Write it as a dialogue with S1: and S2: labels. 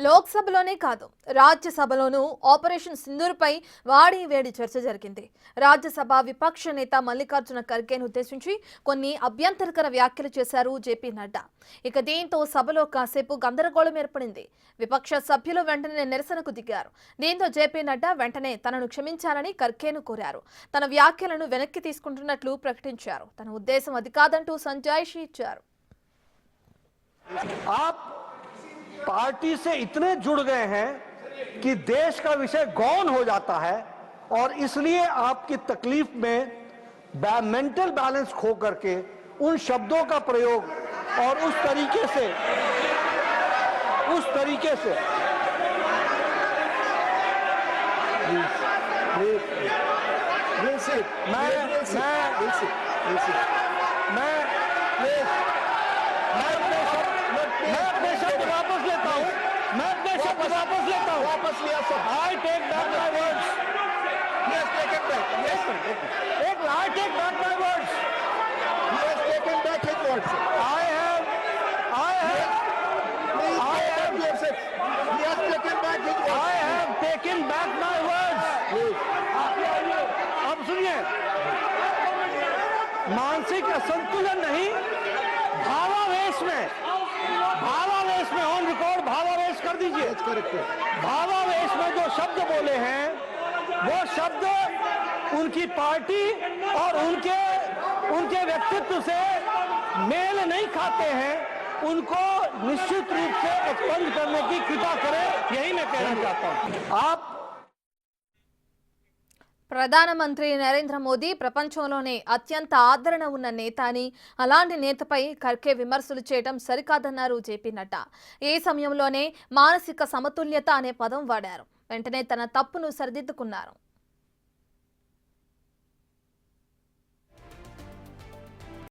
S1: లోక్సభలోనే కాదు రాజ్యసభలోనూ ఆపరేషన్ సింధూర్పై వాడి వేడి చర్చ జరిగింది. రాజ్యసభ విపక్ష నేత మల్లికార్జున ఖర్గేను ఉద్దేశించి కొన్ని అభ్యంతరకర వ్యాఖ్యలు చేశారు జేపీ నడ్డా. ఇక దీంతో సభలో కాసేపు గందరగోళం ఏర్పడింది. విపక్ష సభ్యులు వెంటనే నిరసనకు దిగారు. దీంతో జేపీ నడ్డా వెంటనే తనను క్షమించాలని ఖర్గేను కోరారు. తన వ్యాఖ్యలను వెనక్కి తీసుకుంటున్నట్లు ప్రకటించారు. తన ఉద్దేశం అది కాదంటూ సంజాయిషీ ఇచ్చారు.
S2: पार्टी से इतने जुड़ गए हैं कि देश का विषय गौण हो जाता है और इसलिए आपकी तकलीफ में मेंटल बैलेंस खो करके उन शब्दों का प्रयोग और उस तरीके से वापस लिया सब। I take back my words. Yes, take it back. Yes, I take back my words. He has taken back his words. I have. He has taken back his words. I have taken back my words. अब सुनिए, मानसिक असंतुलन नहीं, भावावेश में on record भावावेश कर दीजिए। भावावेश में जो शब्द बोले हैं वो शब्द उनकी पार्टी और उनके व्यक्तित्व से मेल नहीं खाते हैं। उनको निश्चित रूप से एक्सपंज करने की कृपा करें, यही मैं कहना चाहता हूं। आप
S1: ప్రధానమంత్రి నరేంద్ర మోదీ ప్రపంచంలోనే అత్యంత ఆదరణ ఉన్న నేత అని, అలాంటి నేతపై ఖర్గే విమర్శలు చేయడం సరికాదన్నారు జేపీ నడ్డా. ఈ సమయంలోనే మానసిక సమతుల్యత అనే పదం వాడారు. వెంటనే తన తప్పును సరిదిద్దుకున్నారు.